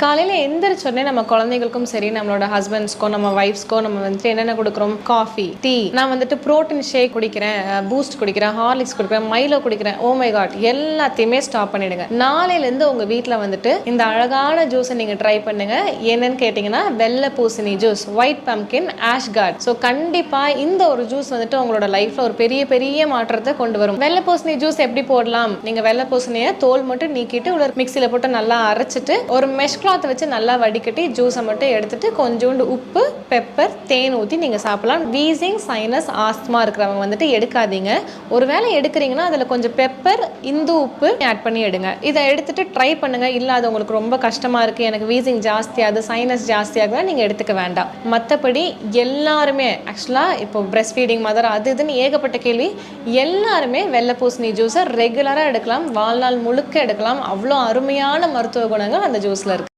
காலையில எந்திரிச்ச உடனே நம்ம குழந்தைகளுக்கும் சரி, நம்மளோட ஹஸ்பண்ட்ஸ்க்கோ, நம்ம வைஃப்ஸ்க்கோ நம்ம வந்துட்டு என்னென்ன கொடுக்குறோம்? Coffee, tea. நான் வந்துட்டு புரோட்டீன் ஷேக் குடிக்கிறேன், பூஸ்ட் குடிக்கிறேன், ஹார்லிக்ஸ் குடிக்கிறேன், மைலோ குடிக்கிறேன். ஓ மை காட், எல்லாத்தையுமே ஸ்டாப் பண்ணிடுங்க. நாளையிலேருந்து உங்க வீட்டில் வந்துட்டு இந்த அழகான ஜூஸை நீங்க ட்ரை பண்ணுங்க. என்னன்னு கேட்டீங்கன்னா, வெள்ளை பூசணி ஜூஸ், ஒயிட் பம்கின், ஆஷ்கார்ட். ஸோ கண்டிப்பா இந்த ஒரு ஜூஸ் வந்துட்டு உங்களோட லைஃப்ல ஒரு பெரிய பெரிய மாற்றத்தை கொண்டு வரும். வெள்ளை பூசணி ஜூஸ் எப்படி போடலாம்? நீங்க வெள்ளை பூசணியை தோல் மட்டும் நீக்கிட்டு உள்ள மிக்சியில போட்டு நல்லா அரைச்சிட்டு ஒரு மெஷ் கிளாத் வச்சு நல்லா வடிகட்டி ஜூஸை மட்டும் எடுத்துட்டு கொஞ்சோண்டு உப்பு, பெப்பர், தேன் ஊற்றி நீங்கள் சாப்பிடலாம். வீசிங், சைனஸ், ஆஸ்துமா இருக்கிறவங்க வந்துட்டு எடுக்காதீங்க. ஒருவேளை எடுக்கிறீங்கன்னா அதில் கொஞ்சம் பெப்பர், இந்து உப்பு ஆட் பண்ணி எடுங்க. இதை எடுத்துட்டு ட்ரை பண்ணுங்க. இல்லை அது உங்களுக்கு ரொம்ப கஷ்டமாக இருக்குது, எனக்கு வீசிங் ஜாஸ்தியாகுது, சைனஸ் ஜாஸ்தியாகுது, நீங்கள் எடுத்துக்க வேண்டாம். மற்றபடி எல்லாருமே ஆக்சுவலாக இப்போ பிரெஸ்ட் ஃபீடிங் மதர் அது இதுன்னு ஏகப்பட்ட கேள்வி. எல்லாருமே வெள்ளை பூசணி ஜூஸை ரெகுலராக எடுக்கலாம், வாழ்நாள் முழுக்க எடுக்கலாம். அவ்வளோ அருமையான மருத்துவ குணங்கள் அந்த ஜூஸில் இருக்குது.